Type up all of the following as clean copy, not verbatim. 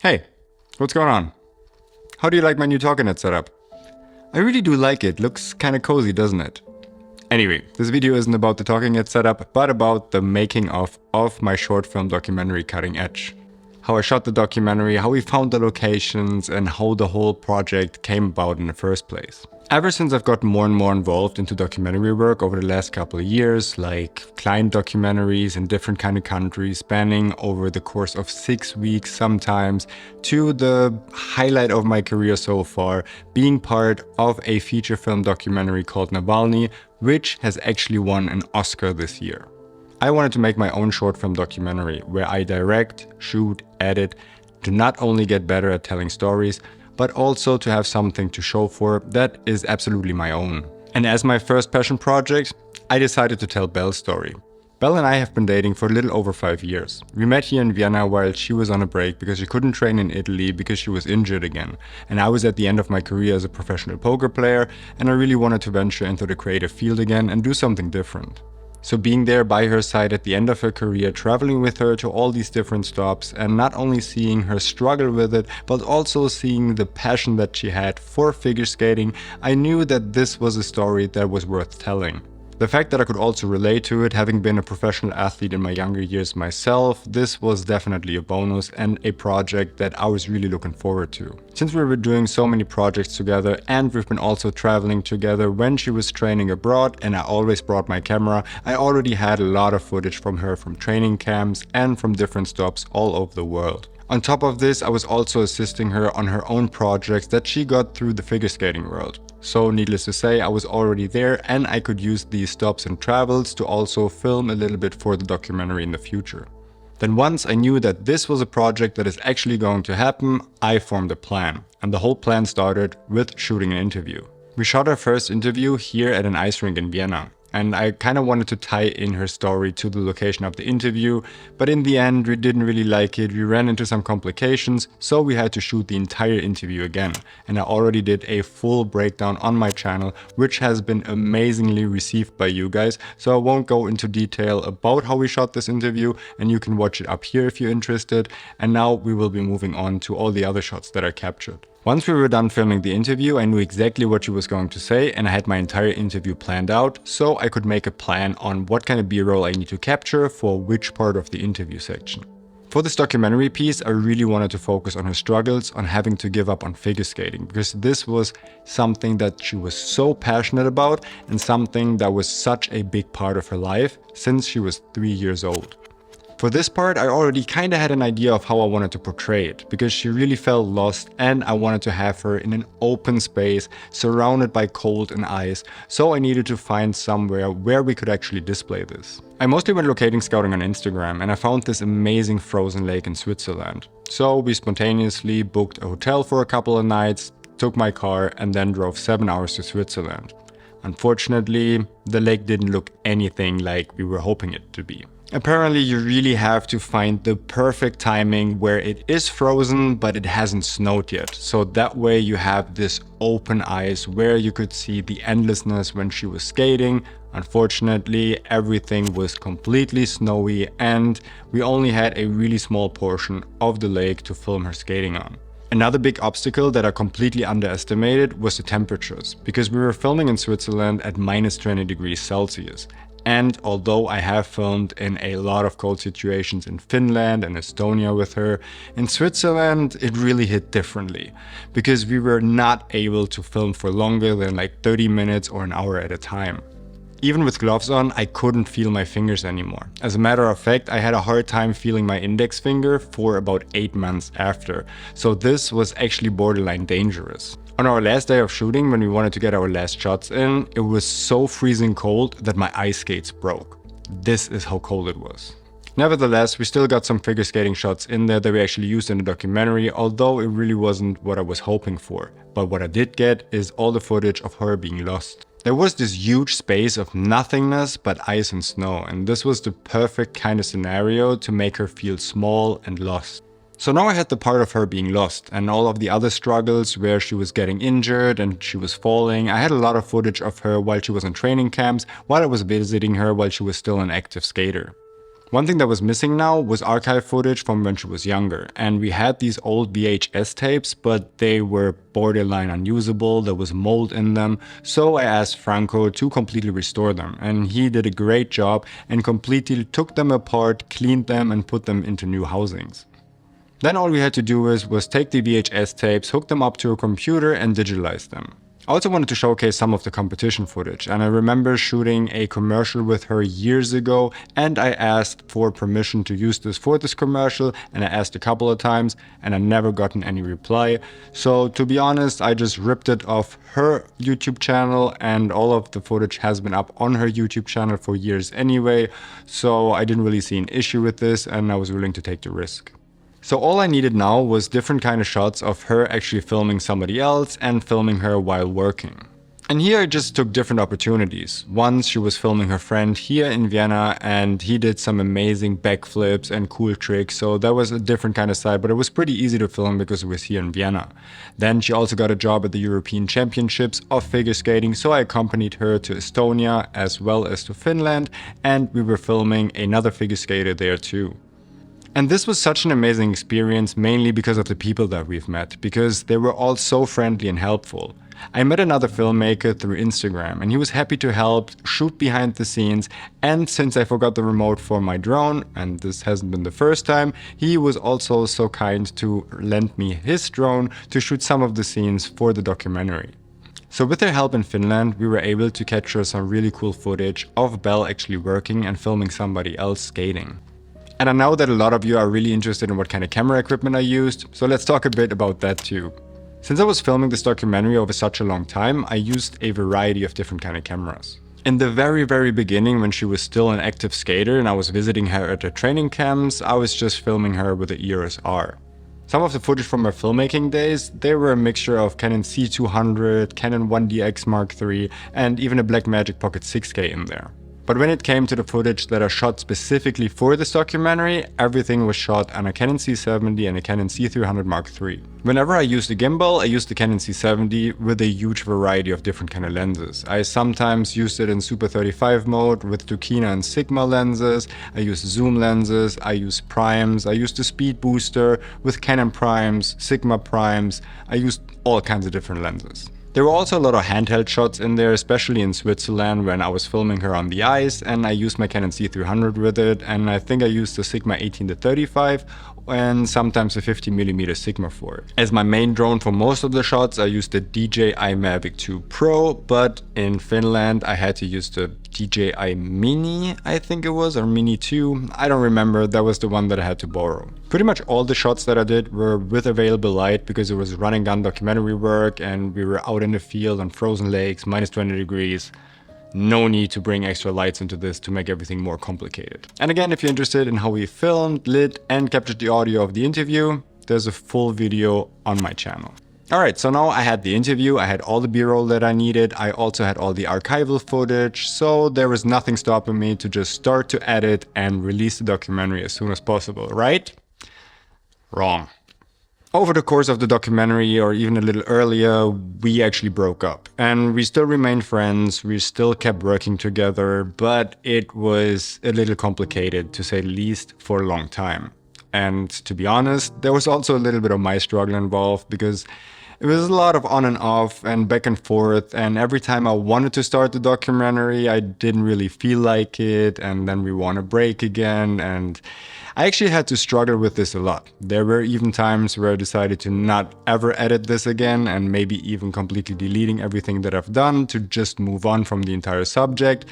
Hey, what's going on? How do you like my new Talkanet setup? I really do like it, looks kinda cozy, doesn't it? Anyway, this video isn't about the Talkanet setup, but about the making of my short film documentary Cutting Edge. How I shot the documentary, how we found the locations, and how the whole project came about in the first place. Ever since I've gotten more and more involved into documentary work over the last couple of years, like client documentaries in different kind of countries, spanning over the course of 6 weeks sometimes, to the highlight of my career so far, being part of a feature film documentary called Navalny, which has actually won an Oscar this year. I wanted to make my own short film documentary where I direct, shoot, edit, to not only get better at telling stories, but also to have something to show for that is absolutely my own. And as my first passion project, I decided to tell Belle's story. Belle and I have been dating for a little over 5 years. We met here in Vienna while she was on a break because she couldn't train in Italy because she was injured again. And I was at the end of my career as a professional poker player, and I really wanted to venture into the creative field again and do something different. So being there by her side at the end of her career, traveling with her to all these different stops, and not only seeing her struggle with it, but also seeing the passion that she had for figure skating, I knew that this was a story that was worth telling. The fact that I could also relate to it, having been a professional athlete in my younger years myself, this was definitely a bonus and a project that I was really looking forward to. Since we were doing so many projects together and we've been also traveling together when she was training abroad and I always brought my camera, I already had a lot of footage from her from training camps and from different stops all over the world. On top of this, I was also assisting her on her own projects that she got through the figure skating world. So needless to say, I was already there and I could use these stops and travels to also film a little bit for the documentary in the future. Then once I knew that this was a project that is actually going to happen, I formed a plan. And the whole plan started with shooting an interview. We shot our first interview here at an ice rink in Vienna. And I kind of wanted to tie in her story to the location of the interview, but in the end we didn't really like it, we ran into some complications, so we had to shoot the entire interview again. And I already did a full breakdown on my channel, which has been amazingly received by you guys, so I won't go into detail about how we shot this interview, and you can watch it up here if you're interested. And now we will be moving on to all the other shots that I captured. Once we were done filming the interview, I knew exactly what she was going to say and I had my entire interview planned out, so I could make a plan on what kind of B-roll I need to capture for which part of the interview section. For this documentary piece, I really wanted to focus on her struggles on having to give up on figure skating, because this was something that she was so passionate about and something that was such a big part of her life since she was 3 years old. For this part, I already kinda had an idea of how I wanted to portray it, because she really felt lost and I wanted to have her in an open space, surrounded by cold and ice, so I needed to find somewhere where we could actually display this. I mostly went locating scouting on Instagram and I found this amazing frozen lake in Switzerland. So we spontaneously booked a hotel for a couple of nights, took my car and then drove 7 hours to Switzerland. Unfortunately, the lake didn't look anything like we were hoping it to be. Apparently you really have to find the perfect timing where it is frozen but it hasn't snowed yet. So that way you have this open ice where you could see the endlessness when she was skating. Unfortunately, everything was completely snowy and we only had a really small portion of the lake to film her skating on. Another big obstacle that I completely underestimated was the temperatures, because we were filming in Switzerland at -20 degrees Celsius. And although I have filmed in a lot of cold situations in Finland and Estonia with her, in Switzerland it really hit differently, because we were not able to film for longer than like 30 minutes or an hour at a time. Even with gloves on, I couldn't feel my fingers anymore. As a matter of fact, I had a hard time feeling my index finger for about 8 months after, so this was actually borderline dangerous. On our last day of shooting, when we wanted to get our last shots in, it was so freezing cold that my ice skates broke. This is how cold it was. Nevertheless, we still got some figure skating shots in there that we actually used in the documentary, although it really wasn't what I was hoping for. But what I did get is all the footage of her being lost. There was this huge space of nothingness but ice and snow, and this was the perfect kind of scenario to make her feel small and lost. So now I had the part of her being lost and all of the other struggles where she was getting injured and she was falling. I had a lot of footage of her while she was in training camps, while I was visiting her while she was still an active skater. One thing that was missing now was archive footage from when she was younger, and we had these old VHS tapes, but they were borderline unusable, there was mold in them, so I asked Franco to completely restore them, and he did a great job and completely took them apart, cleaned them and put them into new housings. Then all we had to do was take the VHS tapes, hook them up to a computer and digitalize them. I also wanted to showcase some of the competition footage, and I remember shooting a commercial with her years ago, and I asked for permission to use this for this commercial, and I asked a couple of times and I never gotten any reply. So to be honest, I just ripped it off her YouTube channel, and all of the footage has been up on her YouTube channel for years anyway, so I didn't really see an issue with this and I was willing to take the risk. So all I needed now was different kind of shots of her actually filming somebody else and filming her while working. And here I just took different opportunities. Once she was filming her friend here in Vienna and he did some amazing backflips and cool tricks, so that was a different kind of side, but it was pretty easy to film because it was here in Vienna. Then she also got a job at the European Championships of figure skating, so I accompanied her to Estonia as well as to Finland, and we were filming another figure skater there too. And this was such an amazing experience, mainly because of the people that we've met, because they were all so friendly and helpful. I met another filmmaker through Instagram, and he was happy to help shoot behind the scenes, and since I forgot the remote for my drone, and this hasn't been the first time, he was also so kind to lend me his drone to shoot some of the scenes for the documentary. So with their help in Finland, we were able to capture some really cool footage of Belle actually working and filming somebody else skating. And I know that a lot of you are really interested in what kind of camera equipment I used, so let's talk a bit about that too. Since I was filming this documentary over such a long time, I used a variety of different kind of cameras. In the very beginning, when she was still an active skater and I was visiting her at her training camps, I was just filming her with the EOS R. Some of the footage from her filmmaking days, they were a mixture of Canon C200, Canon 1DX Mark III, and even a Blackmagic Pocket 6K in there. But when it came to the footage that I shot specifically for this documentary, everything was shot on a Canon C70 and a Canon C300 Mark III. Whenever I used a gimbal, I used the Canon C70 with a huge variety of different kind of lenses. I sometimes used it in Super 35 mode with Tukina and Sigma lenses, I used zoom lenses, I used primes, I used a speed booster with Canon primes, Sigma primes, I used all kinds of different lenses. There were also a lot of handheld shots in there, especially in Switzerland when I was filming her on the ice, and I used my Canon C300 with it, and I think I used the Sigma 18-35 and sometimes a 50mm Sigma for it. As my main drone for most of the shots, I used the DJI Mavic 2 Pro, but in Finland I had to use the DJI Mini, I think it was, or Mini 2, I don't remember, that was the one that I had to borrow. Pretty much all the shots that I did were with available light because it was running gun documentary work and we were out in the field on frozen lakes, minus 20 degrees. No need to bring extra lights into this to make everything more complicated. And again, if you're interested in how we filmed, lit, and captured the audio of the interview, there's a full video on my channel. Alright, so now I had the interview, I had all the B-roll that I needed, I also had all the archival footage, so there was nothing stopping me to just start to edit and release the documentary as soon as possible, right? Wrong. Over the course of the documentary, or even a little earlier, we actually broke up. And we still remained friends, we still kept working together, but it was a little complicated, to say the least, for a long time. And to be honest, there was also a little bit of my struggle involved, because it was a lot of on and off and back and forth, and every time I wanted to start the documentary, I didn't really feel like it, and then we want to break again, and I actually had to struggle with this a lot. There were even times where I decided to not ever edit this again, and maybe even completely deleting everything that I've done to just move on from the entire subject.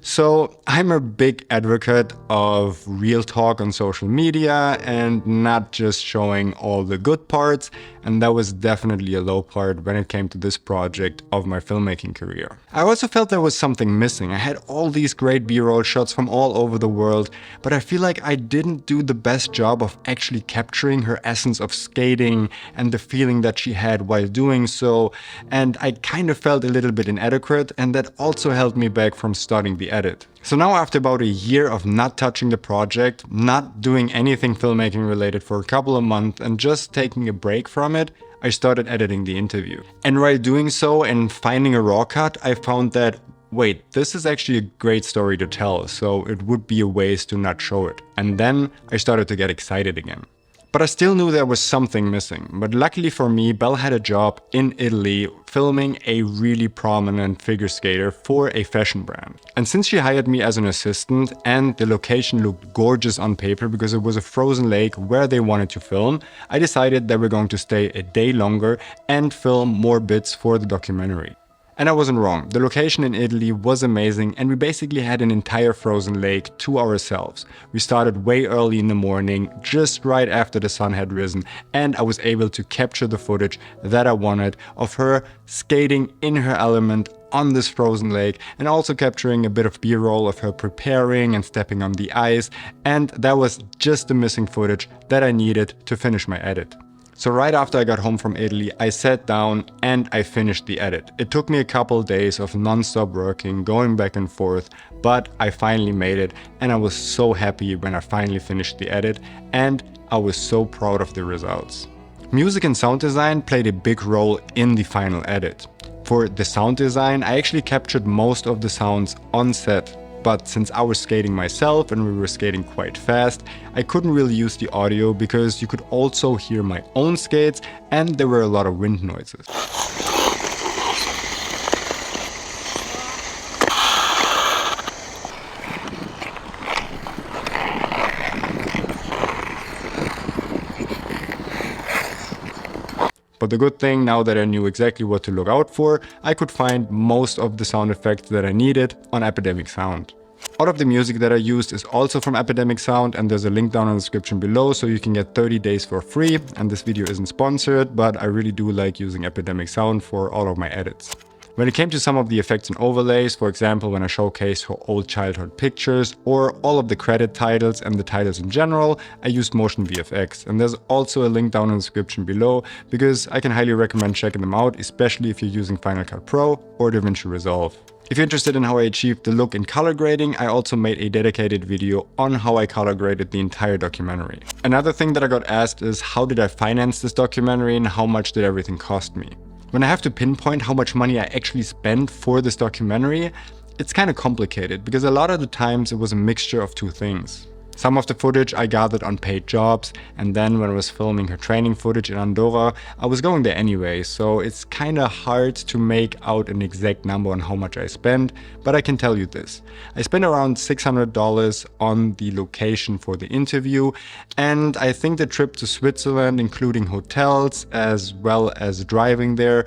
So I'm a big advocate of real talk on social media and not just showing all the good parts, and that was definitely a low part when it came to this project of my filmmaking career. I also felt there was something missing. I had all these great B-roll shots from all over the world, but I feel like I didn't do the best job of actually capturing her essence of skating and the feeling that she had while doing so, and I kind of felt a little bit inadequate, and that also held me back from starting the edit. So now after about a year of not touching the project, not doing anything filmmaking related for a couple of months and just taking a break from it, I started editing the interview. And while doing so and finding a raw cut, I found that wait, this is actually a great story to tell, so it would be a waste to not show it. And then I started to get excited again. But I still knew there was something missing. But luckily for me, Belle had a job in Italy filming a really prominent figure skater for a fashion brand. And since she hired me as an assistant and the location looked gorgeous on paper because it was a frozen lake where they wanted to film, I decided that we're going to stay a day longer and film more bits for the documentary. And I wasn't wrong. The location in Italy was amazing and we basically had an entire frozen lake to ourselves. We started way early in the morning, just right after the sun had risen, and I was able to capture the footage that I wanted of her skating in her element on this frozen lake, and also capturing a bit of B-roll of her preparing and stepping on the ice, and that was just the missing footage that I needed to finish my edit. So right after I got home from Italy, I sat down and I finished the edit. It took me a couple of days of non-stop working, going back and forth, but I finally made it and I was so happy when I finally finished the edit, and I was so proud of the results. Music and sound design played a big role in the final edit. For the sound design, I actually captured most of the sounds on set. But since I was skating myself and we were skating quite fast, I couldn't really use the audio because you could also hear my own skates and there were a lot of wind noises. But the good thing, now that I knew exactly what to look out for, I could find most of the sound effects that I needed on Epidemic Sound. All of the music that I used is also from Epidemic Sound, and there's a link down in the description below so you can get 30 days for free. And this video isn't sponsored, but I really do like using Epidemic Sound for all of my edits. When it came to some of the effects and overlays, for example when I showcased her old childhood pictures or all of the credit titles and the titles in general, I used Motion VFX, and there's also a link down in the description below because I can highly recommend checking them out, especially if you're using Final Cut Pro or DaVinci Resolve. If you're interested in how I achieved the look in color grading, I also made a dedicated video on how I color graded the entire documentary. Another thing that I got asked is how did I finance this documentary and how much did everything cost me? When I have to pinpoint how much money I actually spent for this documentary, it's kind of complicated because a lot of the times it was a mixture of two things. Some of the footage I gathered on paid jobs, and then when I was filming her training footage in Andorra, I was going there anyway, so it's kind of hard to make out an exact number on how much I spent, but I can tell you this. I spent around $600 on the location for the interview, and I think the trip to Switzerland, including hotels as well as driving there,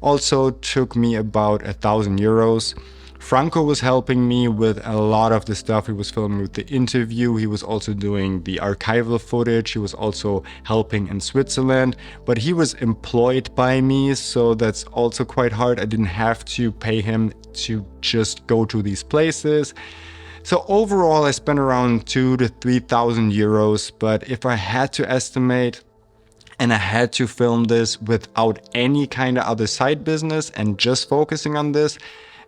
also took me about €1,000. Franco was helping me with a lot of the stuff. He was filming with the interview, he was also doing the archival footage, he was also helping in Switzerland, but he was employed by me, so that's also quite hard. I didn't have to pay him to just go to these places. So overall I spent around 2,000 to 3,000 euros, but if I had to estimate, and I had to film this without any kind of other side business and just focusing on this,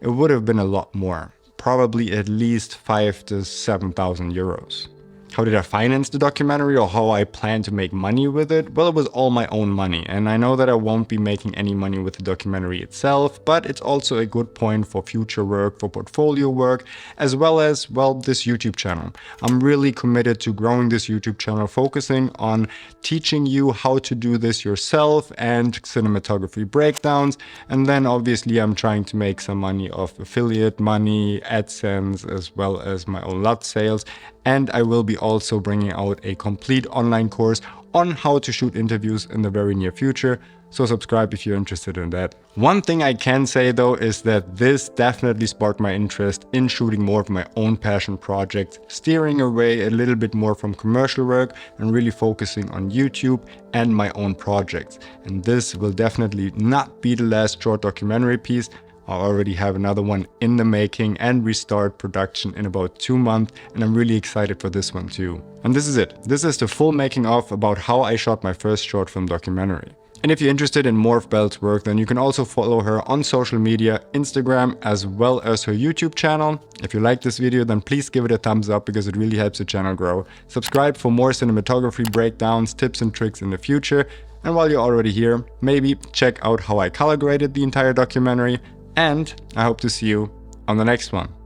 it would have been a lot more, probably at least 5,000 to 7,000 euros. How did I finance the documentary, or how I plan to make money with it? Well, it was all my own money, and I know that I won't be making any money with the documentary itself, but it's also a good point for future work, for portfolio work, as well as, well, this YouTube channel. I'm really committed to growing this YouTube channel, focusing on teaching you how to do this yourself and cinematography breakdowns, and then obviously I'm trying to make some money off affiliate money, AdSense, as well as my own lot sales. And I will be also bringing out a complete online course on how to shoot interviews in the very near future. So subscribe if you're interested in that. One thing I can say though is that this definitely sparked my interest in shooting more of my own passion projects, steering away a little bit more from commercial work and really focusing on YouTube and my own projects. And this will definitely not be the last short documentary piece. I already have another one in the making, and we start production in about 2 months, and I'm really excited for this one too. And this is it. This is the full making of about how I shot my first short film documentary. And if you're interested in more of Belle's work, then you can also follow her on social media, Instagram, as well as her YouTube channel. If you like this video, then please give it a thumbs up because it really helps the channel grow. Subscribe for more cinematography breakdowns, tips and tricks in the future. And while you're already here, maybe check out how I color graded the entire documentary. And I hope to see you on the next one.